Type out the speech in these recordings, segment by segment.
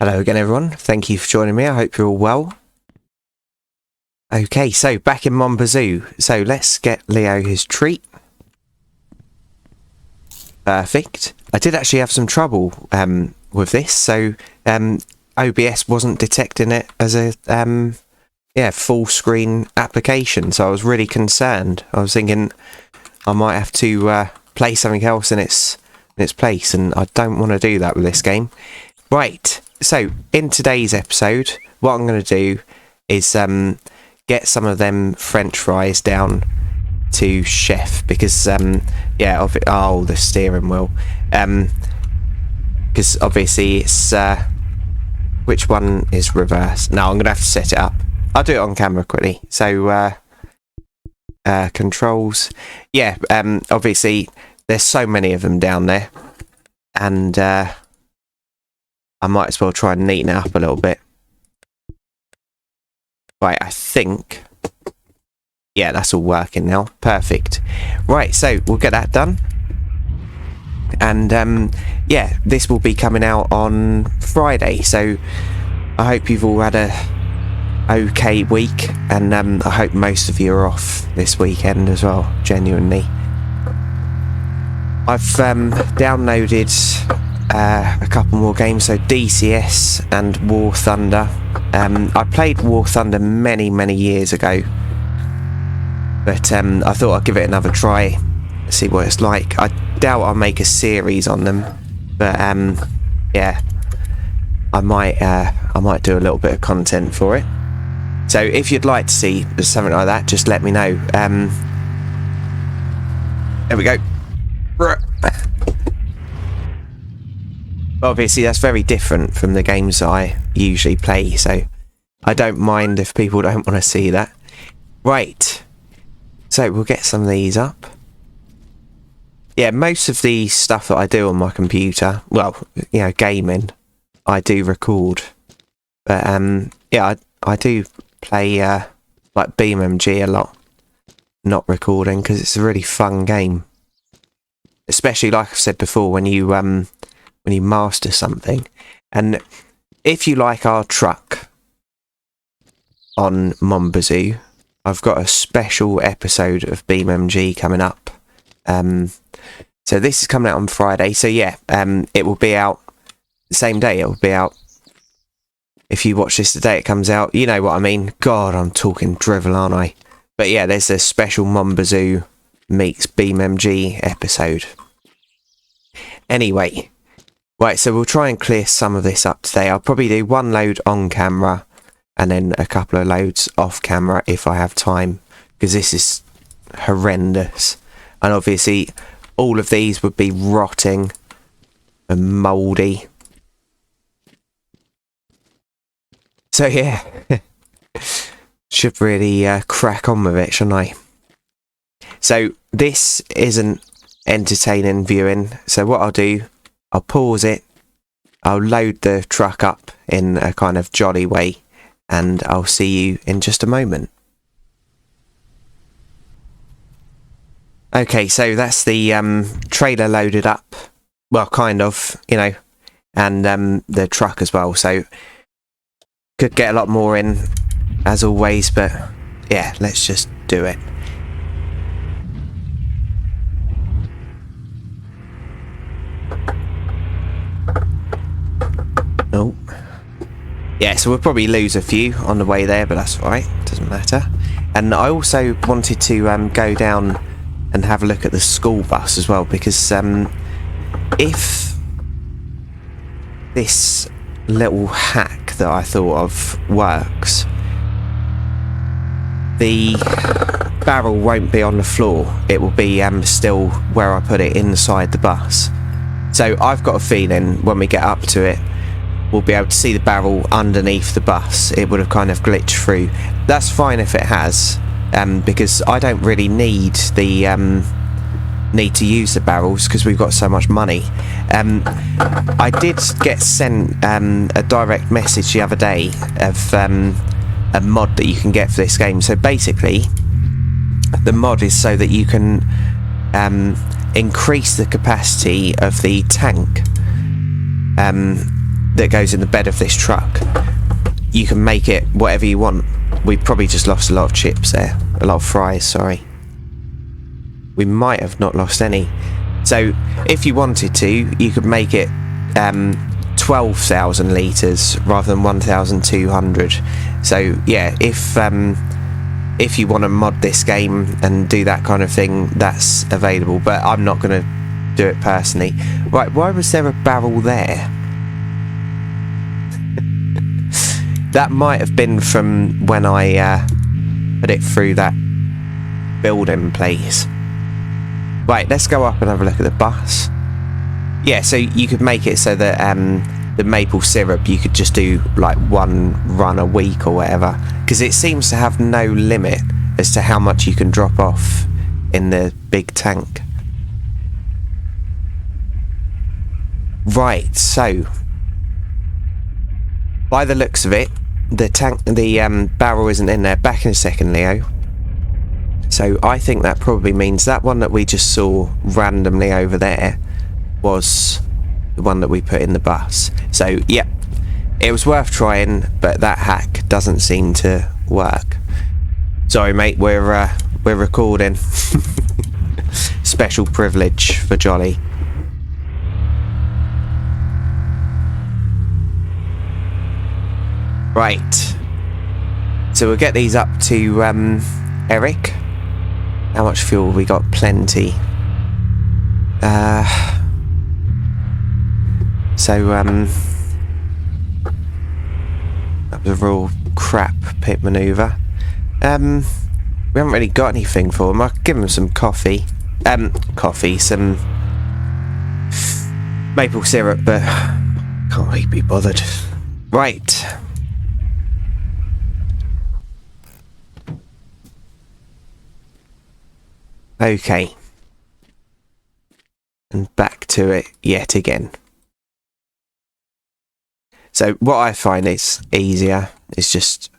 Hello again, everyone. Thank you for joining me. I hope you're all well. Okay, so back in Mon Bazou. So let's get Leo his treat. Perfect. I did actually have some trouble with this. So OBS wasn't detecting it as a full screen application. So I was really concerned. I was thinking I might have to play something else in its place, and I don't want to do that with this game. Right. So, in today's episode, what I'm going to do is get some of them French fries down to chef, because, the steering wheel. Because obviously it's, which one is reversed? No, I'm going to have to set it up. I'll do it on camera quickly. So, controls. Yeah, obviously there's so many of them down there, and I might as well try and neaten it up a little bit. Right, I think... yeah, that's all working now. Perfect. Right, so we'll get that done. And, this will be coming out on Friday. So I hope you've all had a okay week. And I hope most of you are off this weekend as well, genuinely. I've downloaded... a couple more games, so DCS and War Thunder. I played War Thunder many years ago, but I thought I'd give it another try, see what it's like. I doubt I'll make a series on them, but I might do a little bit of content for it. So if you'd like to see something like that, just let me know. There we go. Obviously that's very different from the games that I usually play, so I don't mind if people don't want to see that. Right, so we'll get some of these up. Yeah, most of the stuff that I do on my computer, well, gaming, I do record. But I do play like BeamMG a lot, not recording, because it's a really fun game. Especially, like I've said before, when you master something. And if you like OlTruck on Mon Bazou, I've got a special episode of BeamMG coming up. So this is coming out on Friday. So yeah, it will be out the same day. It will be out. If you watch this the day it comes out, you know what I mean. God, I'm talking drivel, aren't I? But yeah, there's a special Mon Bazou meets BeamMG episode. Anyway. Right, so we'll try and clear some of this up today. I'll probably do one load on camera and then a couple of loads off camera if I have time, because this is horrendous. And obviously all of these would be rotting and mouldy. So yeah, should really crack on with it, shouldn't I? So this isn't entertaining viewing, so what I'll do, I'll pause it, I'll load the truck up in a kind of jolly way, and I'll see you in just a moment. Okay, so that's the trailer loaded up, well, kind of, and the truck as well, so could get a lot more in, as always, but yeah, let's just do it. Oh, yeah, so we'll probably lose a few on the way there, but that's alright, doesn't matter. And I also wanted to go down and have a look at the school bus as well, because if this little hack that I thought of works, the barrel won't be on the floor, it will be still where I put it inside the bus. So I've got a feeling when we get up to it, we'll be able to see the barrel underneath the bus. It would have kind of glitched through. That's fine if it has, because I don't really need the need to use the barrels because we've got so much money. I did get sent a direct message the other day of a mod that you can get for this game. So basically, the mod is so that you can increase the capacity of the tank that goes in the bed of this truck, you can make it whatever you want. We probably just lost a lot of chips there. A lot of fries, sorry. We might have not lost any. So if you wanted to, you could make it 12,000 litres rather than 1,200. So yeah, if you want to mod this game and do that kind of thing, that's available, but I'm not going to do it personally. Right, why was there a barrel there? That might have been from when I put it through that building place. Right, let's go up and have a look at the bus. Yeah, so you could make it so that the maple syrup, you could just do like one run a week or whatever, because it seems to have no limit as to how much you can drop off in the big tank. Right, so by the looks of it, the barrel isn't in there. Back in a second, Leo. So I think that probably means that one that we just saw randomly over there was the one that we put in the bus. So yeah, it was worth trying, but that hack doesn't seem to work. Sorry mate, we're recording. Special privilege for Jolly. Right, so we'll get these up to Eric. How much fuel? We got plenty. So that was a real crap pit manoeuvre. We haven't really got anything for them. I'll give them some coffee. Some maple syrup, but can't really be bothered. Right. Okay. And back to it yet again. So what I find is easier is just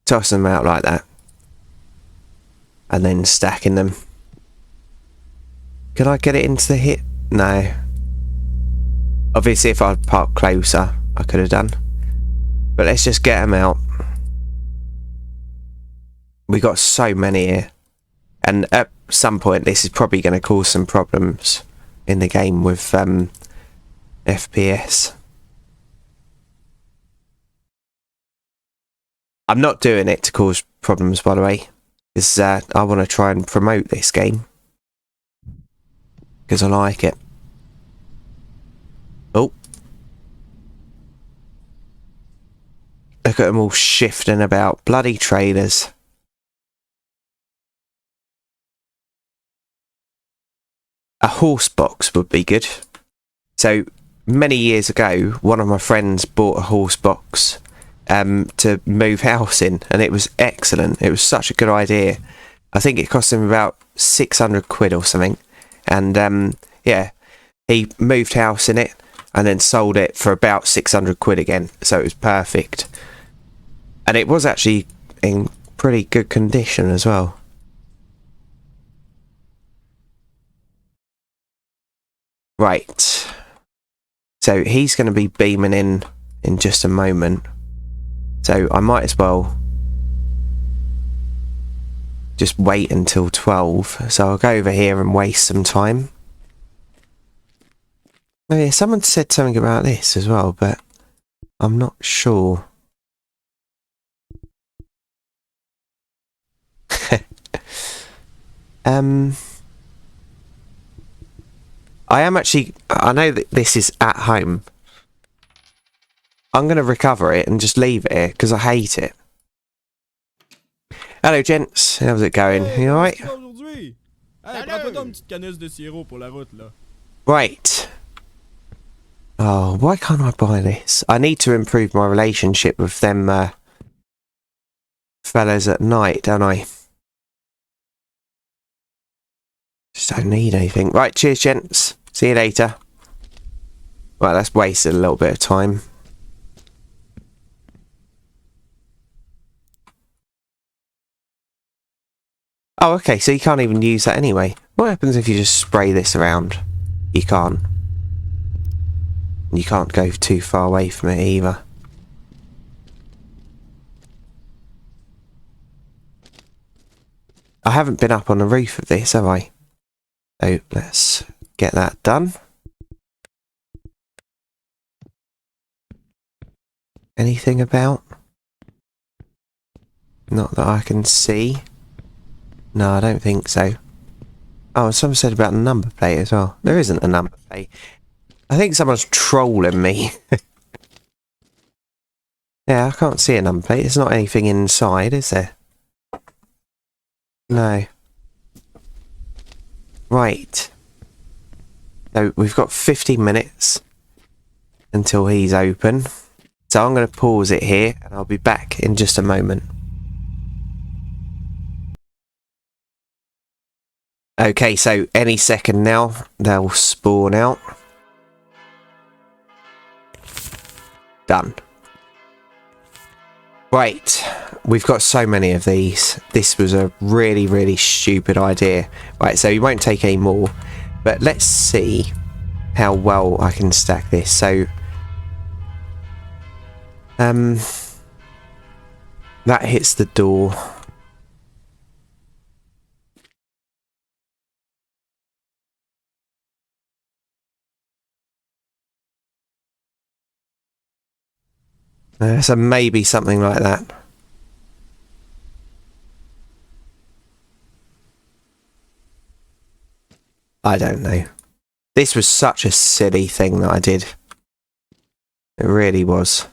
tossing them out like that. And then stacking them. Can I get it into the hit? No. Obviously if I'd parked closer, I could have done. But let's just get them out. We got so many here. And at some point this is probably going to cause some problems in the game with FPS. I'm not doing it to cause problems, by the way, because I want to try and promote this game. Because I like it. Oh. Look at them all shifting about. Bloody trailers. A horse box would be good. So, many years ago, one of my friends bought a horse box to move house in, and it was excellent. It was such a good idea. I think it cost him about 600 quid or something. And yeah, he moved house in it and then sold it for about 600 quid again. So it was perfect. And it was actually in pretty good condition as well. Right. So he's going to be beaming in just a moment. So I might as well just wait until 12. So I'll go over here and waste some time. Oh yeah, someone said something about this as well, but I'm not sure. I am actually... I know that this is at home. I'm going to recover it and just leave it here, because I hate it. Hello, gents. How's it going? You alright? Right. Oh, why can't I buy this? I need to improve my relationship with them fellas at night, don't I? Just don't need anything. Right, cheers, gents. See you later. Right, that's wasted a little bit of time. Oh, okay, so you can't even use that anyway. What happens if you just spray this around? You can't. You can't go too far away from it either. I haven't been up on the roof of this, have I? So let's get that done. Anything about? Not that I can see. No, I don't think so. Oh, someone said about the number plate as well. There isn't a number plate. I think someone's trolling me. Yeah, I can't see a number plate. There's not anything inside, is there? No. Right. So we've got 50 minutes until he's open. So I'm going to pause it here and I'll be back in just a moment. Okay, so any second now they'll spawn out. Done. Right, we've got so many of these. This was a really, really stupid idea. Right, so you won't take any more, but let's see how well I can stack this. So, that hits the door. So maybe something like that. I don't know. This was such a silly thing that I did. It really was.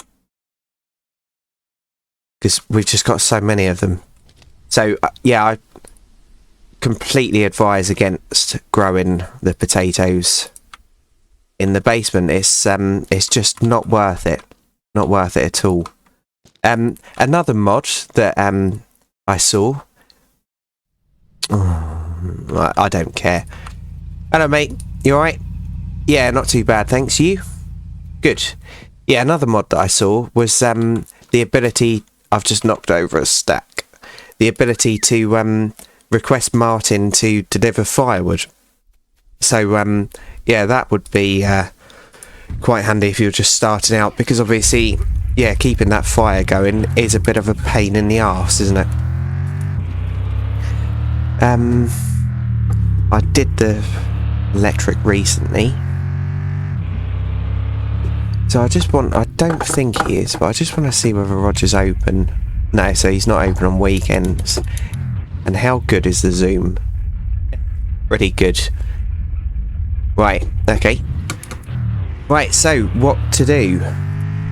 Because we've just got so many of them. So, yeah, I completely advise against growing the potatoes in the basement. It's just not worth it. Not worth it at all. Another mod that I saw. I don't care. Hello, mate. You alright? Yeah, not too bad, thanks. You? Good. Yeah, another mod that I saw was the ability. I've just knocked over a stack. The ability to request Martin to deliver firewood. So yeah, that would be quite handy if you're just starting out, because obviously, yeah, keeping that fire going is a bit of a pain in the arse, isn't it? I did the electric recently, so I don't think he is, but I just want to see whether Roger's open. No, so he's not open on weekends. And how good is the zoom? Pretty good. Right, okay. Right, so what to do?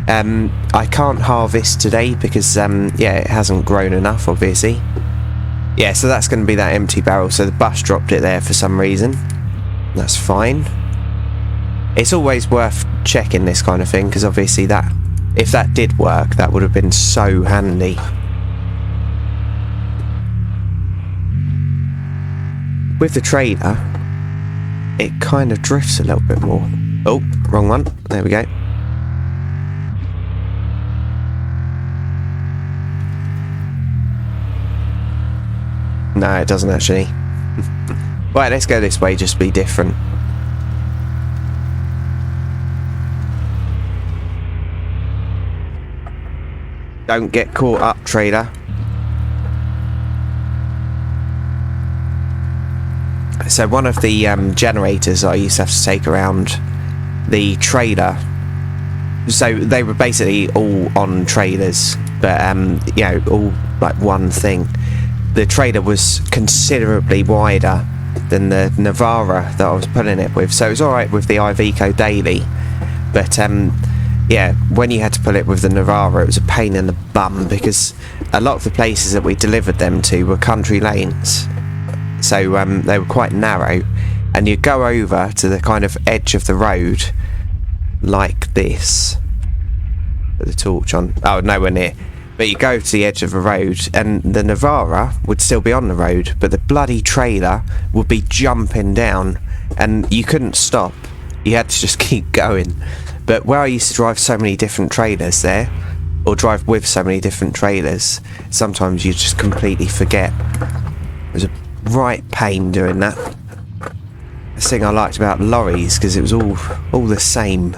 I can't harvest today because yeah, it hasn't grown enough, obviously. Yeah, so that's going to be that empty barrel. So the bus dropped it there for some reason. That's fine. It's always worth checking this kind of thing, because obviously that, if that did work, that would have been so handy. With the trader, it kind of drifts a little bit more. Oh, wrong one. There we go. No, it doesn't actually. Right, let's go this way, just be different. Don't get caught up, trader. So one of the generators I used to have to take around the trailer. So they were basically all on trailers, but you know, all like one thing. The trailer was considerably wider than the Navara that I was pulling it with, so it was alright with the Iveco Daily, but yeah, when you had to pull it with the Navara, it was a pain in the bum, because a lot of the places that we delivered them to were country lanes, so they were quite narrow, and you go over to the kind of edge of the road like this. Put the torch on. Oh, nowhere near. But you go to the edge of the road and the Navara would still be on the road, but the bloody trailer would be jumping down and you couldn't stop. You had to just keep going. But where I used to drive so many different trailers there, or drive with so many different trailers, sometimes you just completely forget. It was a right pain doing that. The thing I liked about lorries, because it was all the same.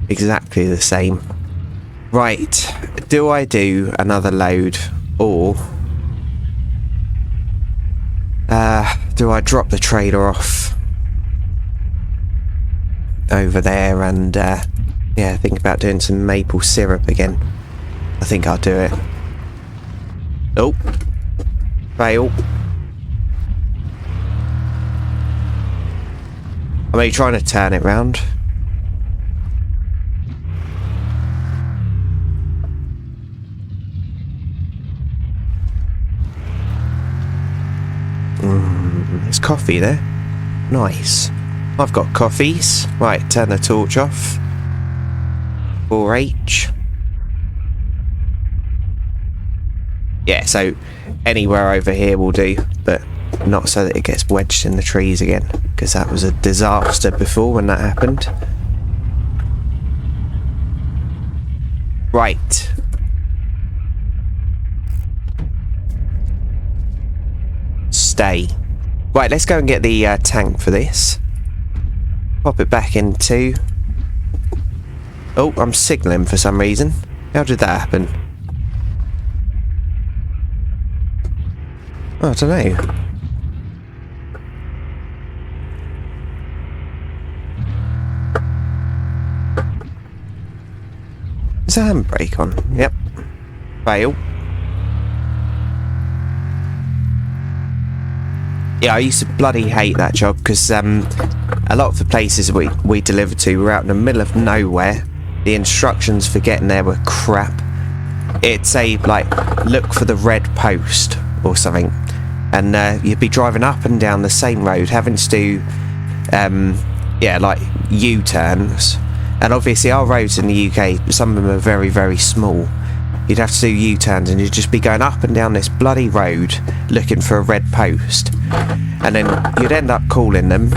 exactly the same. Right, do I do another load, or do I drop the trailer off over there and yeah, think about doing some maple syrup again? I think I'll do it. Oh, fail. I'm only trying to turn it round. There's coffee there. Nice. I've got coffees. Right, turn the torch off. 4H. Yeah, so anywhere over here will do, but not so that it gets wedged in the trees again, because that was a disaster before when that happened. Right. Stay. Right, let's go and get the tank for this. Pop it back into... Oh, I'm signalling for some reason. How did that happen? Oh, I don't know. Is the handbrake on? Yep. Fail. Yeah, I used to bloody hate that job because a lot of the places we delivered to were out in the middle of nowhere. The instructions for getting there were crap. It'd say, like, look for the red post or something. And you'd be driving up and down the same road, having to do, yeah, like, U-turns. And obviously our roads in the UK, some of them are very, very small. You'd have to do U-turns and you'd just be going up and down this bloody road looking for a red post. And then you'd end up calling them,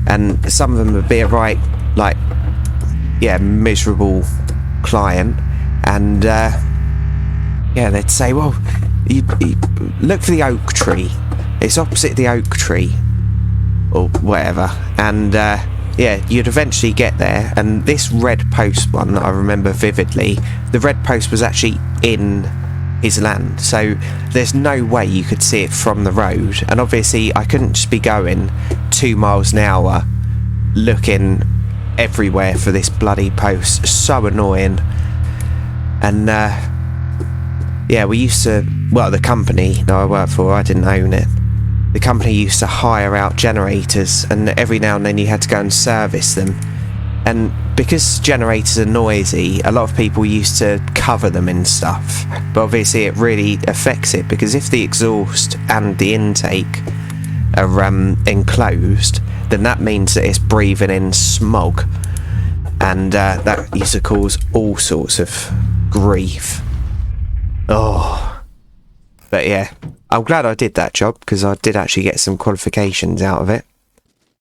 and some of them would be a right, like, yeah, miserable client. And yeah, they'd say, well, you look for the oak tree. It's opposite the oak tree, or whatever. And yeah, you'd eventually get there, and this red post one, I remember vividly, the red post was actually in his land, so there's no way you could see it from the road. And obviously I couldn't just be going 2 miles an hour looking everywhere for this bloody post. So annoying. And yeah, we used to, well, the company that I worked for, I didn't own it, the company used to hire out generators, and every now and then you had to go and service them. And because generators are noisy, a lot of people used to cover them in stuff. But obviously it really affects it, because if the exhaust and the intake are enclosed, then that means that it's breathing in smog. And that used to cause all sorts of grief. Oh. But yeah, I'm glad I did that job, because I did actually get some qualifications out of it.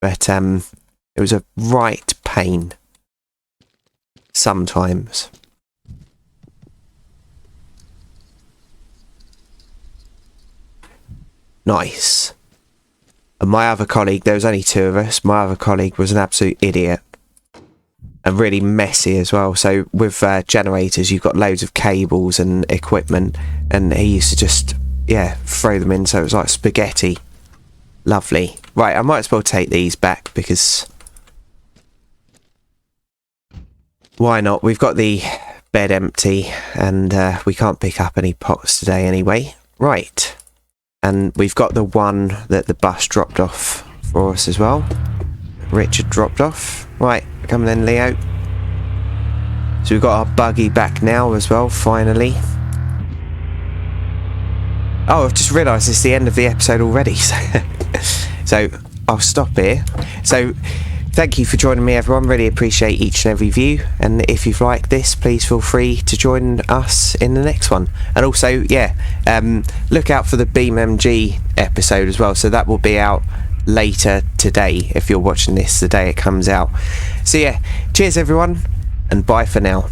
But it was a right pain. Sometimes. Nice. And my other colleague, there was only 2 of us, my other colleague was an absolute idiot. And really messy as well. So with generators, you've got loads of cables and equipment, and he used to just, yeah, throw them in so it was like spaghetti. Lovely. Right, I might as well take these back, because why not? We've got the bed empty, and we can't pick up any pots today anyway. Right. And we've got the one that the bus dropped off for us as well. Richard dropped off. Right, come then, Leo. So we've got our buggy back now as well, finally. Oh, I've just realised it's the end of the episode already. So I'll stop here. So thank you for joining me, everyone. Really appreciate each and every view. And if you've liked this, please feel free to join us in the next one. And also, yeah, look out for the Beam MG episode as well. So that will be out later today if you're watching this the day it comes out. So yeah, cheers everyone, and bye for now.